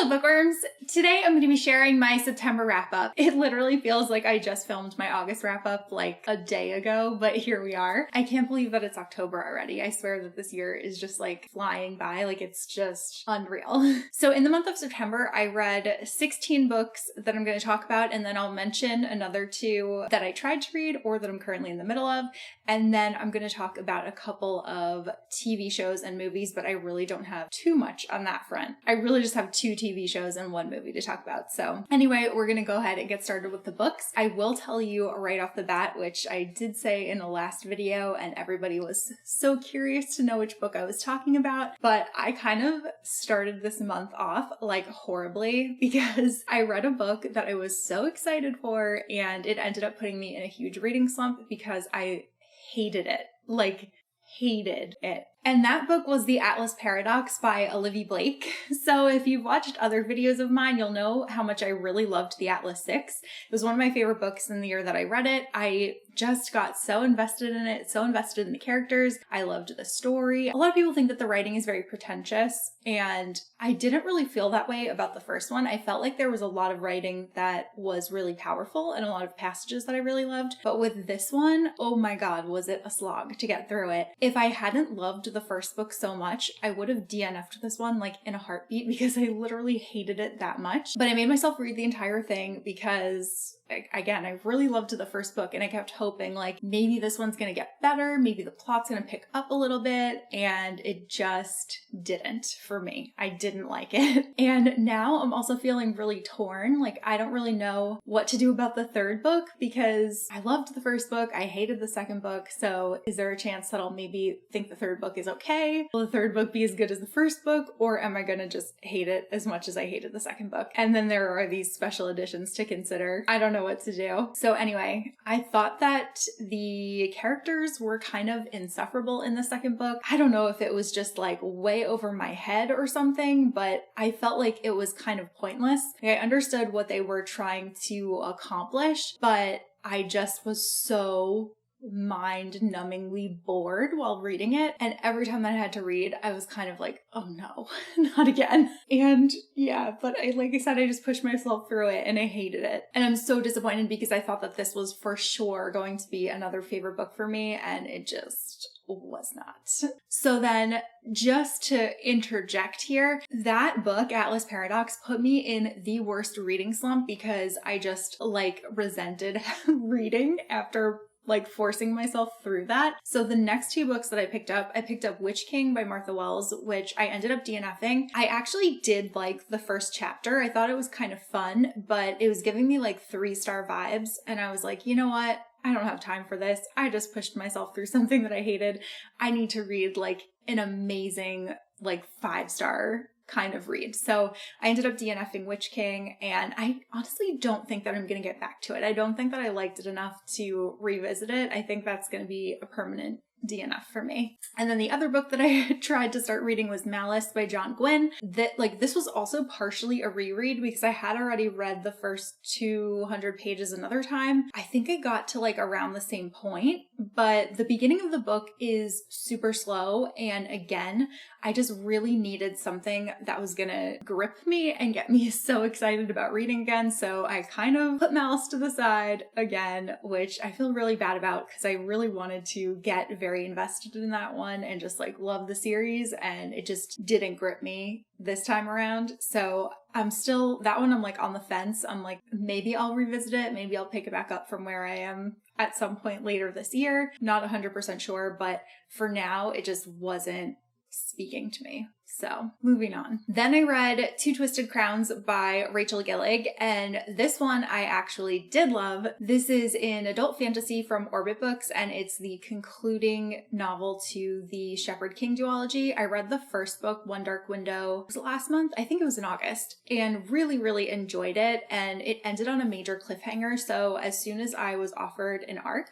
Hello bookworms! Today I'm going to be sharing my September wrap-up. It literally feels like I just filmed my August wrap-up like a day ago, but here we are. I can't believe that it's October already. I swear that this year is just like flying by, like it's just unreal. So in the month of September, I read 16 books that I'm going to talk about, and then I'll mention another 2 that I tried to read or that I'm currently in the middle of, and then I'm going to talk about a couple of TV shows and movies, but I really don't have too much on that front. I really just have 2 TV shows and 1 movie to talk about. So anyway, we're going to go ahead and get started with the books. I will tell you right off the bat, which I did say in the last video, and everybody was so curious to know which book I was talking about, but I kind of started this month off like horribly because I read a book that I was so excited for, and it ended up putting me in a huge reading slump because I hated it. Like, hated it. And that book was The Atlas Paradox by Olivia Blake. So if you've watched other videos of mine, you'll know how much I really loved The Atlas 6. It was one of my favorite books in the year that I read it. I just got so invested in it, so invested in the characters. I loved the story. A lot of people think that the writing is very pretentious, and I didn't really feel that way about the first one. I felt like there was a lot of writing that was really powerful and a lot of passages that I really loved. But with this one, oh my God, was it a slog to get through it. If I hadn't loved the first book so much, I would have DNF'd this one like in a heartbeat because I literally hated it that much. But I made myself read the entire thing because, again, I really loved the first book, and I kept hoping like maybe this one's gonna get better, maybe the plot's gonna pick up a little bit, and it just didn't for me. I didn't like it. And now I'm also feeling really torn. Like, I don't really know what to do about the third book because I loved the first book, I hated the second book, so is there a chance that I'll maybe think the third book is okay? Will the third book be as good as the first book, or am I gonna just hate it as much as I hated the second book? And then there are these special editions to consider. I don't know what to do. So anyway, I thought that the characters were kind of insufferable in the second book. I don't know if it was just like way over my head or something, but I felt like it was kind of pointless. Like, I understood what they were trying to accomplish, but I just was so mind-numbingly bored while reading it, and every time that I had to read, I was kind of like, oh no, not again. And yeah, but like I said, I just pushed myself through it and I hated it. And I'm so disappointed because I thought that this was for sure going to be another favorite book for me, and it just was not. So then, just to interject here, that book, Atlas Paradox, put me in the worst reading slump because I just like resented reading after like forcing myself through that. So the next 2 books that I picked up Witch King by Martha Wells, which I ended up DNFing. I actually did like the first chapter. I thought it was kind of fun, but it was giving me like 3-star vibes. And I was like, you know what? I don't have time for this. I just pushed myself through something that I hated. I need to read like an amazing like 5-star kind of read. So I ended up DNFing Witch King, and I honestly don't think that I'm going to get back to it. I don't think that I liked it enough to revisit it. I think that's going to be a permanent DNF for me. And then the other book that I tried to start reading was Malice by John Gwynne. This was also partially a reread because I had already read the first 200 pages another time. I think I got to like around the same point, but the beginning of the book is super slow, and again, I just really needed something that was gonna grip me and get me so excited about reading again, so I kind of put Malice to the side again, which I feel really bad about because I really wanted to get very invested in that one and just like love the series, and it just didn't grip me this time around. So I'm still, that one I'm like on the fence. I'm like, maybe I'll revisit it, maybe I'll pick it back up from where I am at some point later this year. Not 100% sure, but for now it just wasn't speaking to me. So moving on. Then I read Two Twisted Crowns by Rachel Gillig, and this one I actually did love. This is an adult fantasy from Orbit Books, and it's the concluding novel to the Shepherd King duology. I read the first book, One Dark Window, was it last month? I think it was in August, and really enjoyed it, and it ended on a major cliffhanger. So as soon as I was offered an arc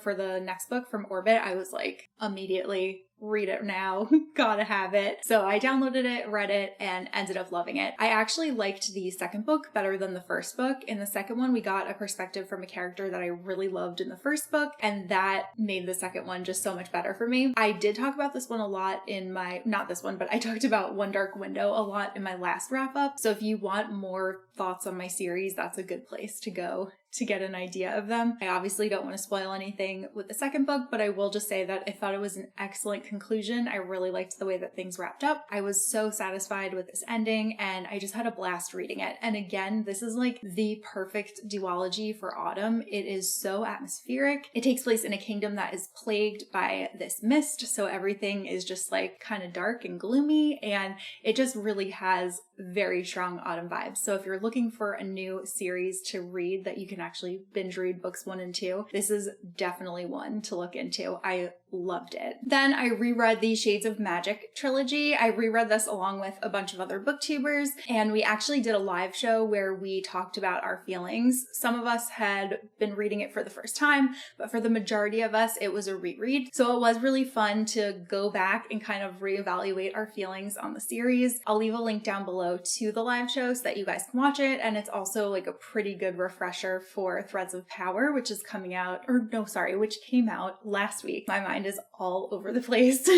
for the next book from Orbit, I was like, immediately read it now, gotta have it. So I downloaded it, read it, and ended up loving it. I actually liked the second book better than the first book. In the second one, we got a perspective from a character that I really loved in the first book, and that made the second one just so much better for me. I did talk about this one a lot in my, not this one, but I talked about One Dark Window a lot in my last wrap up. So if you want more thoughts on my series, that's a good place to go to get an idea of them. I obviously don't want to spoil anything with the second book, but I will just say that I thought it was an excellent conclusion. I really liked the way that things wrapped up. I was so satisfied with this ending, and I just had a blast reading it. And again, this is like the perfect duology for autumn. It is so atmospheric. It takes place in a kingdom that is plagued by this mist, so everything is just like kind of dark and gloomy, and it just really has very strong autumn vibes. So if you're looking for a new series to read that you can actually binge read books 1 and 2, this is definitely one to look into. I loved it. Then I reread the Shades of Magic trilogy. I reread this along with a bunch of other booktubers, and we actually did a live show where we talked about our feelings. Some of us had been reading it for the first time, but for the majority of us, it was a reread. So it was really fun to go back and kind of reevaluate our feelings on the series. I'll leave a link down below to the live show so that you guys can watch it, and it's also like a pretty good refresher for Threads of Power, which is coming out, or no, sorry, which came out last week. My mind is all over the place.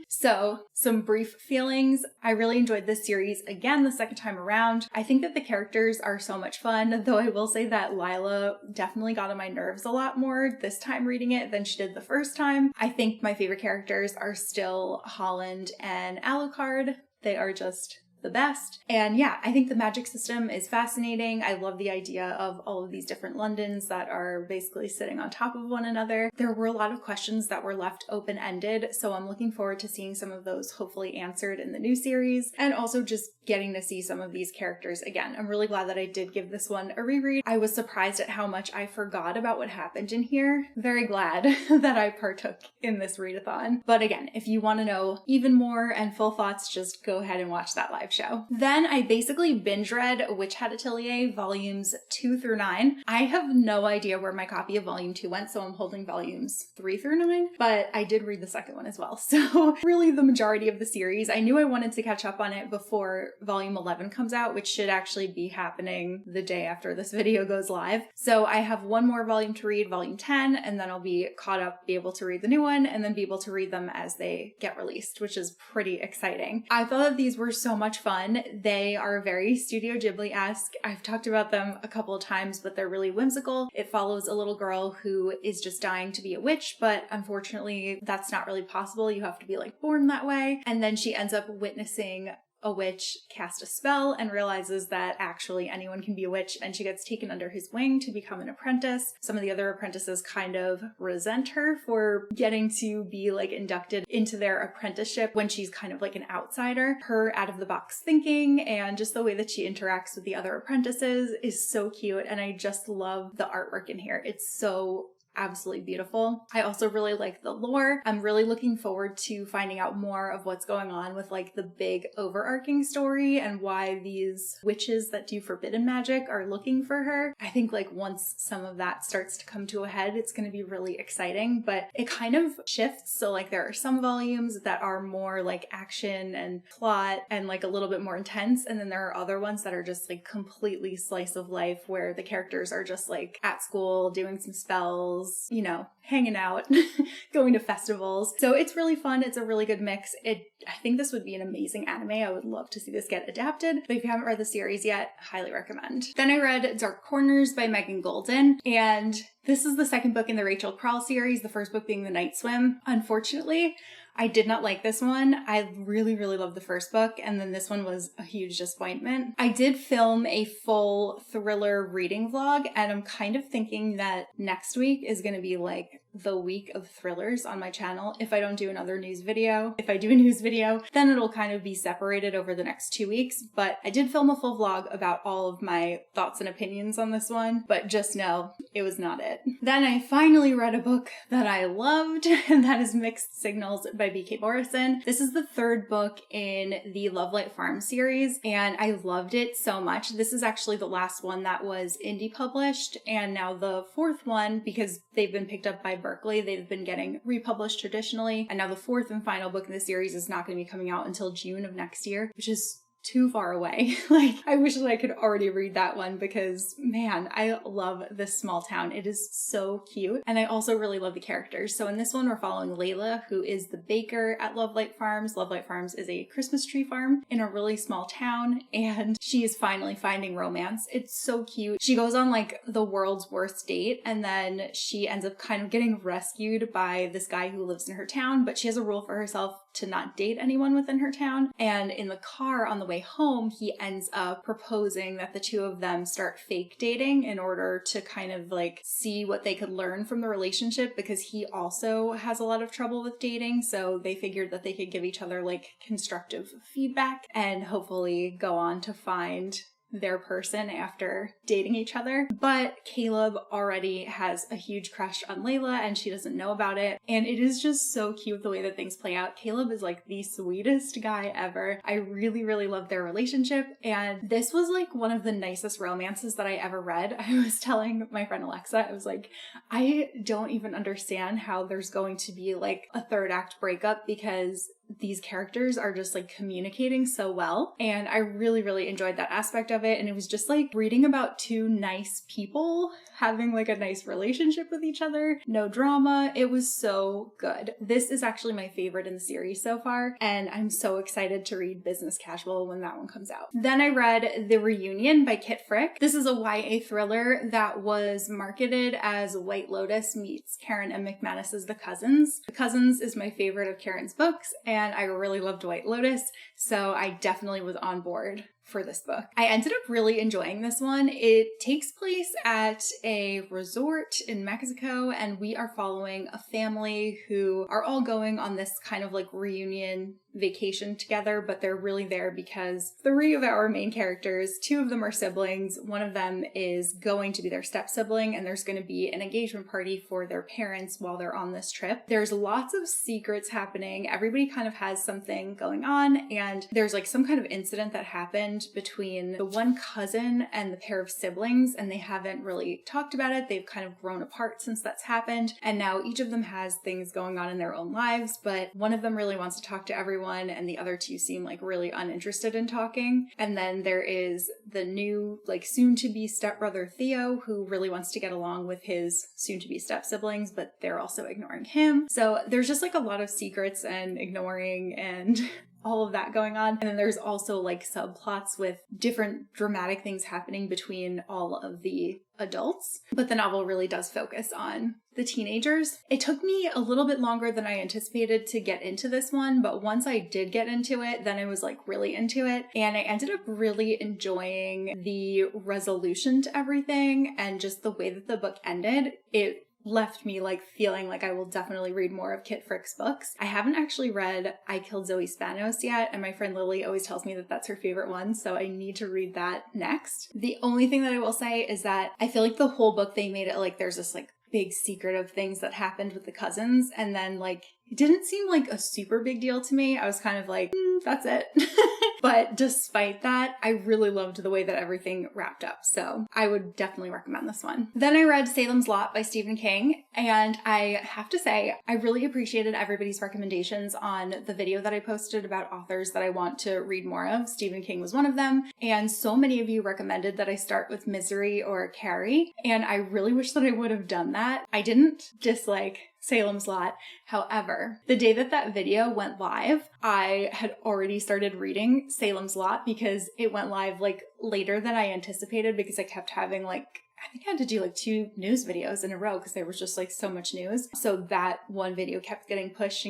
So, some brief feelings. I really enjoyed this series again the second time around. I think that the characters are so much fun, though I will say that Lila definitely got on my nerves a lot more this time reading it than she did the first time. I think my favorite characters are still Holland and Alucard. They are just the best. And yeah, I think the magic system is fascinating. I love the idea of all of these different Londons that are basically sitting on top of one another. There were a lot of questions that were left open-ended, so I'm looking forward to seeing some of those hopefully answered in the new series, and also just getting to see some of these characters again. I'm really glad that I did give this one a reread. I was surprised at how much I forgot about what happened in here. Very glad that I partook in this readathon. But again, if you want to know even more and full thoughts, just go ahead and watch that live show. Then I basically binge read Witch Hat Atelier volumes 2 through 9. I have no idea where my copy of volume 2 went, so I'm holding volumes 3 through 9, but I did read the second one as well. So really the majority of the series. I knew I wanted to catch up on it before volume 11 comes out, which should actually be happening the day after this video goes live. So I have one more volume to read, volume 10, and then I'll be caught up, be able to read the new one, and then be able to read them as they get released, which is pretty exciting. I thought that these were so much fun. They are very Studio Ghibli-esque. I've talked about them a couple of times, but they're really whimsical. It follows a little girl who is just dying to be a witch, but unfortunately that's not really possible. You have to be like born that way. And then she ends up witnessing a witch cast a spell and realizes that actually anyone can be a witch, and she gets taken under his wing to become an apprentice. Some of the other apprentices kind of resent her for getting to be like inducted into their apprenticeship when she's kind of like an outsider. Her out of the box thinking and just the way that she interacts with the other apprentices is so cute, and I just love the artwork in here. It's so absolutely beautiful. I also really like the lore. I'm really looking forward to finding out more of what's going on with like the big overarching story and why these witches that do forbidden magic are looking for her. I think like once some of that starts to come to a head, it's going to be really exciting, but it kind of shifts. So like there are some volumes that are more like action and plot and like a little bit more intense, and then there are other ones that are just like completely slice of life where the characters are just like at school doing some spells, you know, hanging out, going to festivals. So it's really fun. It's a really good mix. I think this would be an amazing anime. I would love to see this get adapted. But if you haven't read the series yet, highly recommend. Then I read Dark Corners by Megan Golden, and this is the second book in the Rachel Crowell series, the first book being The Night Swim. Unfortunately, I did not like this one. I really, really loved the first book, and then this one was a huge disappointment. I did film a full thriller reading vlog, and I'm kind of thinking that next week is going to be like the week of thrillers on my channel if I don't do another news video. If I do a news video, then it'll kind of be separated over the next 2 weeks, but I did film a full vlog about all of my thoughts and opinions on this one, but just know it was not it. Then I finally read a book that I loved, and that is Mixed Signals by B.K. Morrison. This is the third book in the Lovelight Farm series, and I loved it so much. This is actually the last one that was indie published, and now the fourth one, because they've been picked up by Berkeley. They've been getting republished traditionally. And now the fourth and final book in the series is not going to be coming out until June of next year, which is too far away. Like, I wish that I could already read that one because, man, I love this small town. It is so cute. And I also really love the characters. So in this one, we're following Layla, who is the baker at Lovelight Farms. Lovelight Farms is a Christmas tree farm in a really small town, and she is finally finding romance. It's so cute. She goes on like the world's worst date, and then she ends up kind of getting rescued by this guy who lives in her town, but she has a rule for herself to not date anyone within her town. And in the car on the way home, he ends up proposing that the two of them start fake dating in order to kind of like see what they could learn from the relationship, because he also has a lot of trouble with dating. So they figured that they could give each other like constructive feedback and hopefully go on to find their person after dating each other. But Caleb already has a huge crush on Layla and she doesn't know about it. And it is just so cute the way that things play out. Caleb is like the sweetest guy ever. I really, really love their relationship. And this was like one of the nicest romances that I ever read. I was telling my friend Alexa, I was like, I don't even understand how there's going to be like a third act breakup, because these characters are just like communicating so well. And I really, really enjoyed that aspect of it. And it was just like reading about two nice people having like a nice relationship with each other. No drama. It was so good. This is actually my favorite in the series so far. And I'm so excited to read Business Casual when that one comes out. Then I read The Reunion by Kit Frick. This is a YA thriller that was marketed as White Lotus meets Karen and McManus's The Cousins. The Cousins is my favorite of Karen's books, and I really loved White Lotus, so I definitely was on board for this book. I ended up really enjoying this one. It takes place at a resort in Mexico, and we are following a family who are all going on this kind of like reunion vacation together, but they're really there because three of our main characters, two of them are siblings, one of them is going to be their step sibling, and there's going to be an engagement party for their parents while they're on this trip. There's lots of secrets happening. Everybody kind of has something going on, and there's like some kind of incident that happened between the one cousin and the pair of siblings, and they haven't really talked about it. They've kind of grown apart since that's happened, and now each of them has things going on in their own lives, but one of them really wants to talk to everyone, and the other two seem like really uninterested in talking. And then there is the new like soon-to-be stepbrother Theo, who really wants to get along with his soon-to-be step-siblings, but they're also ignoring him. So there's just like a lot of secrets and ignoring and all of that going on. And then there's also like subplots with different dramatic things happening between all of the adults. But the novel really does focus on the teenagers. It took me a little bit longer than I anticipated to get into this one, but once I did get into it, then I was like really into it. And I ended up really enjoying the resolution to everything and just the way that the book ended. It left me like feeling like I will definitely read more of Kit Frick's books. I haven't actually read I Killed Zoe Spanos yet, and my friend Lily always tells me that that's her favorite one, so I need to read that next. The only thing that I will say is that I feel like the whole book they made it like there's this like big secret of things that happened with the cousins, and then like it didn't seem like a super big deal to me. I was kind of like, that's it. But despite that, I really loved the way that everything wrapped up. So I would definitely recommend this one. Then I read Salem's Lot by Stephen King. And I have to say, I really appreciated everybody's recommendations on the video that I posted about authors that I want to read more of. Stephen King was one of them. And so many of you recommended that I start with Misery or Carrie. And I really wish that I would have done that. I didn't dislike Salem's Lot. However, the day that that video went live, I had already started reading Salem's Lot because it went live like later than I anticipated, because I kept having like, I think I had to do like 2 news videos in a row because there was just like so much news. So that one video kept getting pushed,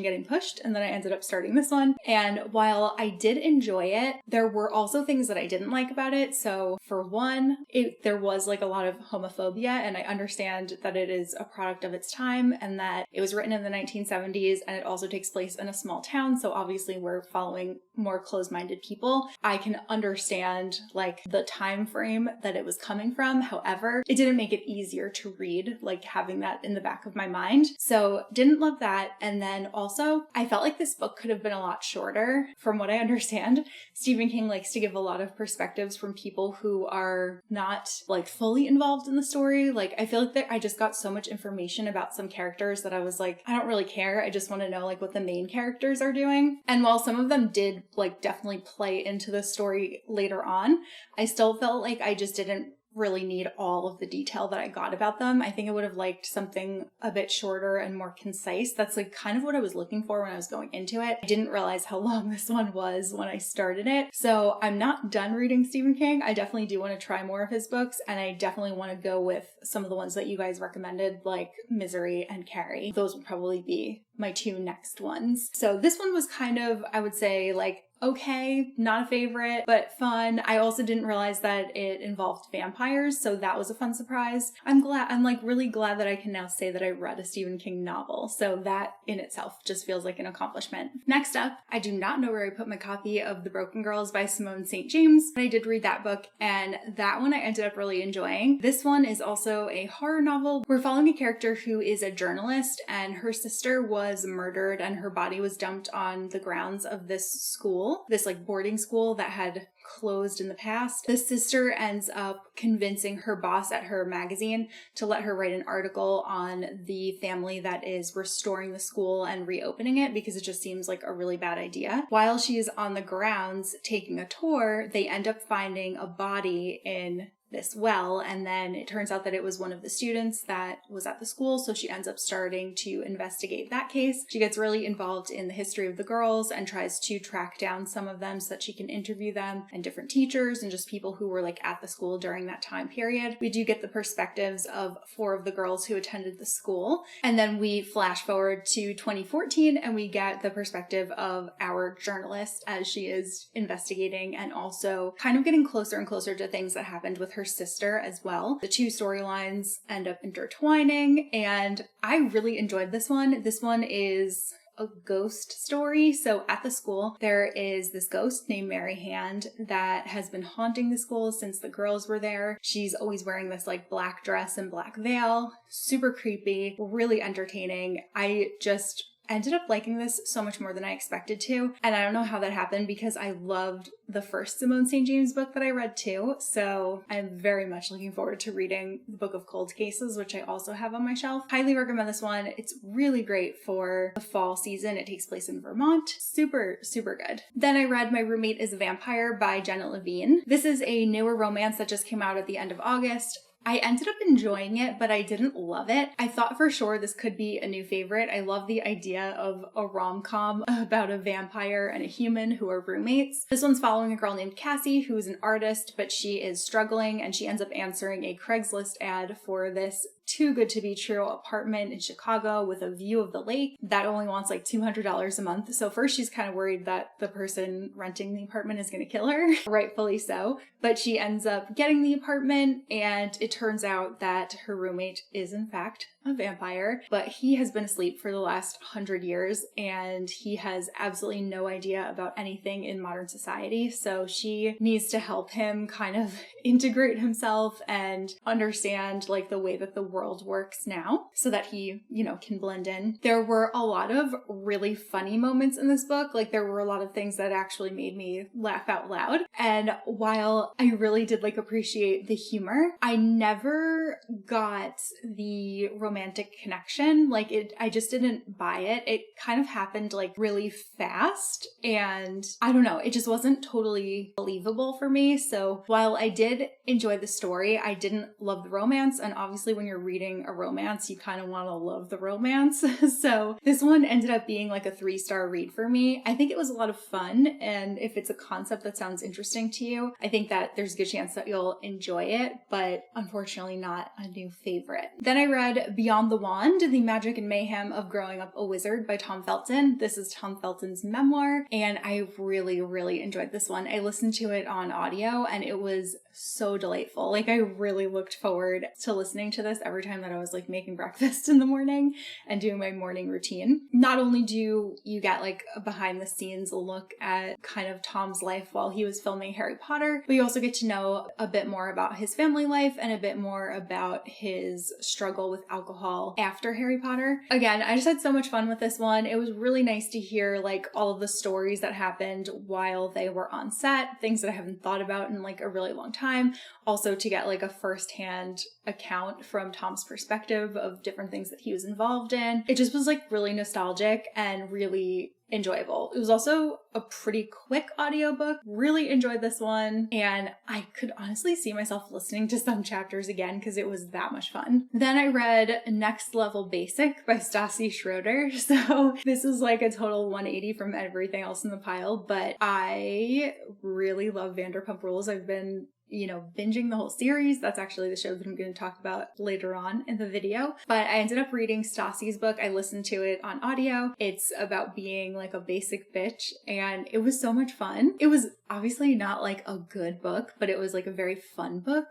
and then I ended up starting this one. And while I did enjoy it, there were also things that I didn't like about it. So for one, there was like a lot of homophobia, and I understand that it is a product of its time and that it was written in the 1970s, and it also takes place in a small town. So obviously we're following more closed-minded people, I can understand like the time frame that it was coming from. However, it didn't make it easier to read, like having that in the back of my mind. So didn't love that. And then also I felt like this book could have been a lot shorter. From what I understand, Stephen King likes to give a lot of perspectives from people who are not like fully involved in the story. Like I feel like that I just got so much information about some characters that I was like, I don't really care. I just want to know like what the main characters are doing. And while some of them did like definitely play into the story later on, I still felt like I just didn't really need all of the detail that I got about them. I think I would have liked something a bit shorter and more concise. That's like kind of what I was looking for when I was going into it. I didn't realize how long this one was when I started it. So I'm not done reading Stephen King. I definitely do want to try more of his books, and I definitely want to go with some of the ones that you guys recommended, like Misery and Carrie. Those would probably be my two next ones. So this one was kind of, I would say, like, okay, not a favorite, but fun. I also didn't realize that it involved vampires, so that was a fun surprise. I'm like really glad that I can now say that I read a Stephen King novel, so that in itself just feels like an accomplishment. Next up, I do not know where I put my copy of The Broken Girls by Simone St. James, but I did read that book, and that one I ended up really enjoying. This one is also a horror novel. We're following a character who is a journalist, and her sister was murdered and her body was dumped on the grounds of this school, this like boarding school that had closed in the past. The sister ends up convincing her boss at her magazine to let her write an article on the family that is restoring the school and reopening it because it just seems like a really bad idea. While she is on the grounds taking a tour, they end up finding a body in this well, and then it turns out that it was one of the students that was at the school, so she ends up starting to investigate that case. She gets really involved in the history of the girls and tries to track down some of them so that she can interview them and different teachers and just people who were like at the school during that time period. We do get the perspectives of 4 of the girls who attended the school, and then we flash forward to 2014 and we get the perspective of our journalist as she is investigating and also kind of getting closer and closer to things that happened with her sister as well. The two storylines end up intertwining, and I really enjoyed this one. This one is a ghost story. So at the school, there is this ghost named Mary Hand that has been haunting the school since the girls were there. She's always wearing this like black dress and black veil. Super creepy, really entertaining. I just ended up liking this so much more than I expected to. And I don't know how that happened because I loved the first Simone St. James book that I read too. So I'm very much looking forward to reading the Book of Cold Cases, which I also have on my shelf. Highly recommend this one. It's really great for the fall season. It takes place in Vermont. Super, super good. Then I read My Roommate is a Vampire by Jenna Levine. This is a newer romance that just came out at the end of August. I ended up enjoying it, but I didn't love it. I thought for sure this could be a new favorite. I love the idea of a rom-com about a vampire and a human who are roommates. This one's following a girl named Cassie, who is an artist, but she is struggling, and she ends up answering a Craigslist ad for this too good to be true apartment in Chicago with a view of the lake that only wants like $200 a month. So first she's kind of worried that the person renting the apartment is going to kill her, rightfully so. But she ends up getting the apartment, and it turns out that her roommate is in fact a vampire, but he has been asleep for the last 100 years and he has absolutely no idea about anything in modern society. So she needs to help him kind of integrate himself and understand like the way that the world works now so that he, you know, can blend in. There were a lot of really funny moments in this book. Like there were a lot of things that actually made me laugh out loud. And while I really did like appreciate the humor, I never got the romantic connection. Like I just didn't buy it. It kind of happened like really fast, and I don't know, it just wasn't totally believable for me. So while I did enjoy the story, I didn't love the romance, and obviously when you're reading a romance, you kind of want to love the romance. So this one ended up being like a 3-star read for me. I think it was a lot of fun, and if it's a concept that sounds interesting to you, I think that there's a good chance that you'll enjoy it, but unfortunately not a new favorite. Then I read Beyond the Wand, The Magic and Mayhem of Growing Up a Wizard by Tom Felton. This is Tom Felton's memoir, and I really, really enjoyed this one. I listened to it on audio, and it was so delightful. Like I really looked forward to listening to this every every time that I was like making breakfast in the morning and doing my morning routine. Not only do you get like a behind the scenes look at kind of Tom's life while he was filming Harry Potter, but you also get to know a bit more about his family life and a bit more about his struggle with alcohol after Harry Potter. Again, I just had so much fun with this one. It was really nice to hear like all of the stories that happened while they were on set, things that I haven't thought about in like a really long time. Also to get like a firsthand account from Tom's perspective of different things that he was involved in. It just was like really nostalgic and really enjoyable. It was also a pretty quick audiobook. Really enjoyed this one, and I could honestly see myself listening to some chapters again because it was that much fun. Then I read Next Level Basic by Stassi Schroeder. So this is like a total 180 from everything else in the pile, but I really love Vanderpump Rules. I've been binging the whole series. That's actually the show that I'm going to talk about later on in the video. But I ended up reading Stassi's book. I listened to it on audio. It's about being like a basic bitch, and it was so much fun. It was obviously not like a good book, but it was like a very fun book.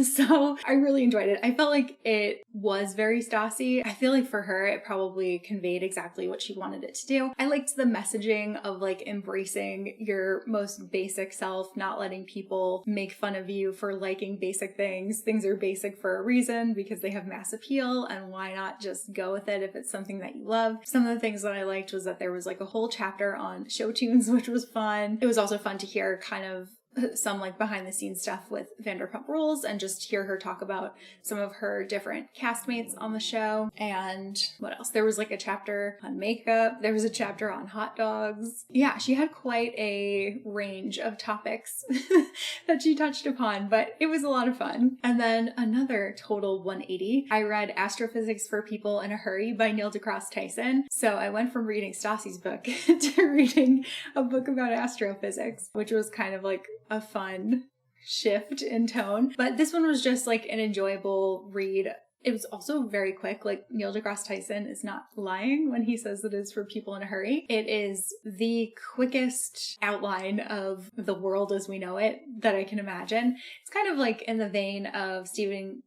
So I really enjoyed it. I felt like it was very Stassi. I feel like for her, it probably conveyed exactly what she wanted it to do. I liked the messaging of like embracing your most basic self, not letting people make fun of you for liking basic things. Things are basic for a reason because they have mass appeal, and why not just go with it if it's something that you love. Some of the things that I liked was that there was like a whole chapter on show tunes, which was fun. It was also fun to hear kind of some like behind the scenes stuff with Vanderpump Rules and just hear her talk about some of her different castmates on the show. And what else? There was like a chapter on makeup. There was a chapter on hot dogs. Yeah, she had quite a range of topics that she touched upon, but it was a lot of fun. And then another total 180. I read Astrophysics for People in a Hurry by Neil deGrasse Tyson. So I went from reading Stassi's book to reading a book about astrophysics, which was kind of like a fun shift in tone. But this one was just like an enjoyable read. It was also very quick. Like Neil deGrasse Tyson is not lying when he says that it's for people in a hurry. It is the quickest outline of the world as we know it that I can imagine. It's kind of like in the vein of Stephen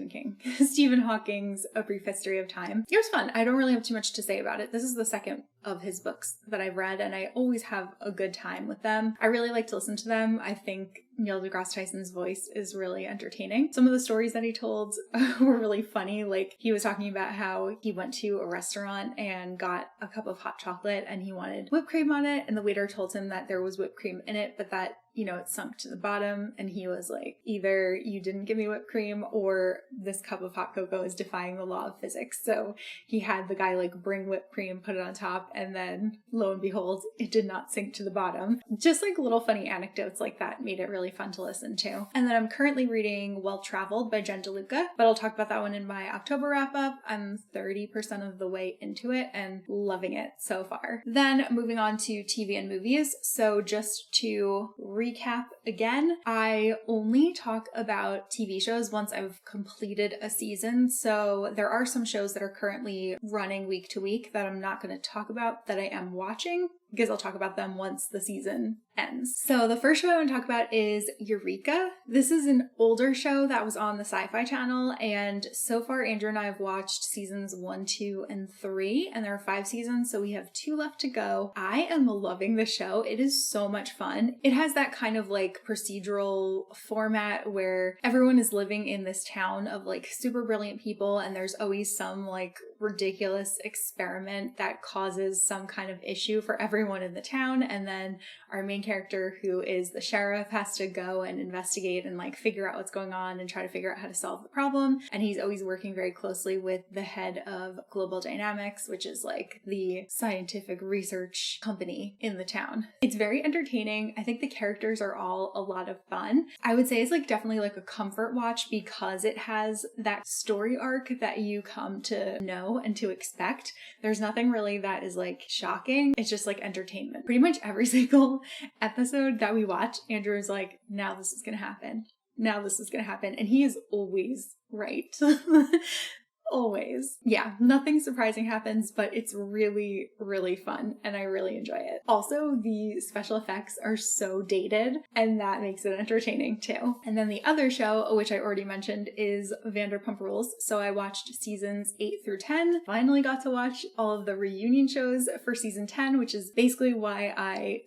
King. Stephen Hawking's A Brief History of Time. It was fun. I don't really have too much to say about it. This is the second of his books that I've read, and I always have a good time with them. I really like to listen to them. I think Neil deGrasse Tyson's voice is really entertaining. Some of the stories that he told were really funny. Like he was talking about how he went to a restaurant and got a cup of hot chocolate and he wanted whipped cream on it, and the waiter told him that there was whipped cream in it, but that it sunk to the bottom, and he was like, either you didn't give me whipped cream or this cup of hot cocoa is defying the law of physics. So he had the guy like bring whipped cream, put it on top, and then lo and behold, it did not sink to the bottom. Just like little funny anecdotes like that made it really fun to listen to. And then I'm currently reading Well Traveled by Jen DeLuca, but I'll talk about that one in my October wrap up. I'm 30% of the way into it and loving it so far. Then moving on to TV and movies. So just to recap again, I only talk about TV shows once I've completed a season. So there are some shows that are currently running week to week that I'm not going to talk about that I am watching, because I'll talk about them once the season ends. So the first show I want to talk about is Eureka. This is an older show that was on the Sci-Fi Channel, and so far Andrew and I have watched seasons 1, 2, and 3, and there are 5 seasons, so we have 2 left to go. I am loving the show. It is so much fun. It has that kind of like procedural format where everyone is living in this town of like super brilliant people, and there's always some like ridiculous experiment that causes some kind of issue for everyone in the town, and then our main character, who is the sheriff, has to go and investigate and like figure out what's going on and try to figure out how to solve the problem. And he's always working very closely with the head of Global Dynamics, which is like the scientific research company in the town. It's very entertaining. I think the characters are all a lot of fun. I would say it's like definitely like a comfort watch because it has that story arc that you come to know and to expect. There's nothing really that is like shocking. It's just like entertainment. Pretty much every single episode that we watch, Andrew is like, now this is gonna happen. Now this is gonna happen. And he is always right. Always. Yeah, nothing surprising happens, but it's really, really fun and I really enjoy it. Also, the special effects are so dated and that makes it entertaining too. And then the other show, which I already mentioned, is Vanderpump Rules. So I watched seasons 8 through 10. Finally got to watch all of the reunion shows for season 10, which is basically why I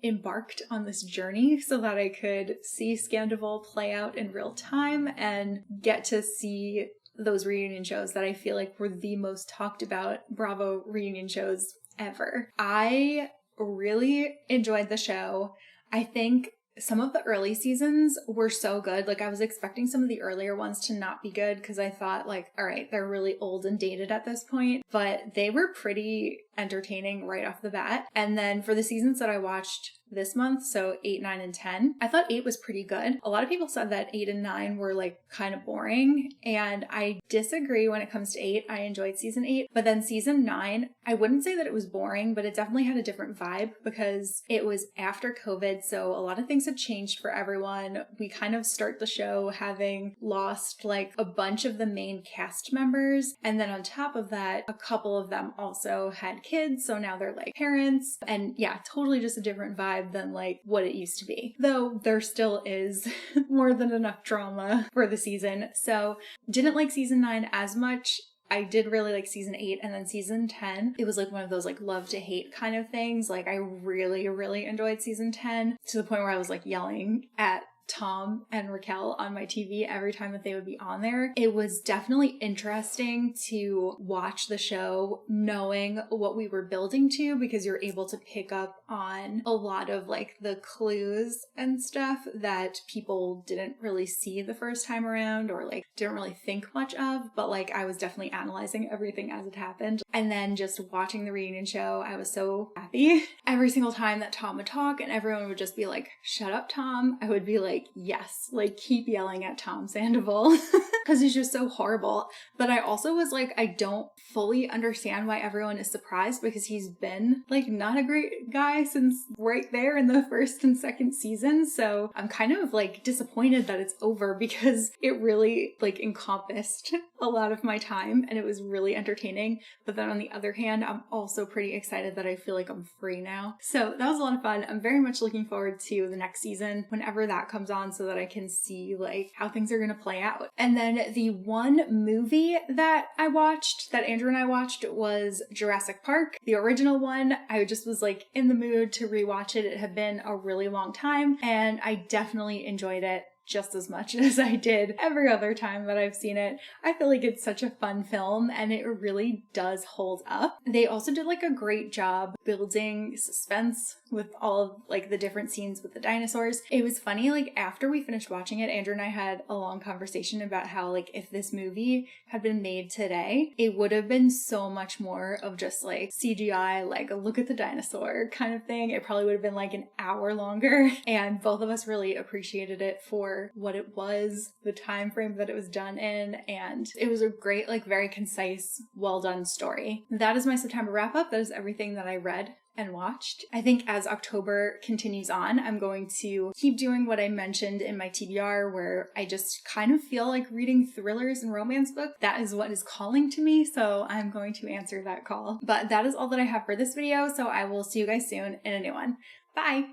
embarked on this journey so that I could see Scandival play out in real time and get to see those reunion shows that I feel like were the most talked about Bravo reunion shows ever. I really enjoyed the show. I think some of the early seasons were so good. Like I was expecting some of the earlier ones to not be good because I thought like, all right, they're really old and dated at this point, but they were pretty entertaining right off the bat. And then for the seasons that I watched this month, so 8, 9, and 10, I thought 8 was pretty good. A lot of people said that 8 and 9 were like kind of boring, and I disagree when it comes to 8. I enjoyed season 8, but then season 9, I wouldn't say that it was boring, but it definitely had a different vibe because it was after COVID, so a lot of things had changed for everyone. We kind of start the show having lost like a bunch of the main cast members, and then on top of that, a couple of them also had kids, so now they're like parents, and yeah, totally just a different vibe than like what it used to be. Though there still is more than enough drama for the season. So didn't like season 9 as much. I did really like season 8, and then season 10, it was like one of those like love to hate kind of things. Like I really, really enjoyed season 10 to the point where I was like yelling at Tom and Raquel on my TV every time that they would be on there. It was definitely interesting to watch the show knowing what we were building to, because you're able to pick up on a lot of like the clues and stuff that people didn't really see the first time around or like didn't really think much of, but like I was definitely analyzing everything as it happened. And then just watching the reunion show, I was so happy. Every single time that Tom would talk and everyone would just be like, "Shut up, Tom," I would be like, yes, like keep yelling at Tom Sandoval because he's just so horrible. But I also was like, I don't fully understand why everyone is surprised, because he's been like not a great guy since right there in the first and second season. So I'm kind of like disappointed that it's over, because it really like encompassed a lot of my time and it was really entertaining. But then on the other hand, I'm also pretty excited that I feel like I'm free now. So that was a lot of fun. I'm very much looking forward to the next season whenever that comes on, so that I can see like how things are going to play out. And then the one movie that I watched, that Andrew and I watched, was Jurassic Park, the original one. I just was like in the mood to rewatch it. It had been a really long time and I definitely enjoyed it just as much as I did every other time that I've seen it. I feel like it's such a fun film and it really does hold up. They also did like a great job building suspense with all of like the different scenes with the dinosaurs. It was funny, like after we finished watching it, Andrew and I had a long conversation about how like if this movie had been made today, it would have been so much more of just like CGI, like a look at the dinosaur kind of thing. It probably would have been like an hour longer, and both of us really appreciated it for what it was, the time frame that it was done in, and it was a great, like very concise, well done story. That is my September wrap up. That is everything that I read and watched. I think as October continues on, I'm going to keep doing what I mentioned in my TBR, where I just kind of feel like reading thrillers and romance books. That is what is calling to me, so I'm going to answer that call. But that is all that I have for this video, so I will see you guys soon in a new one. Bye!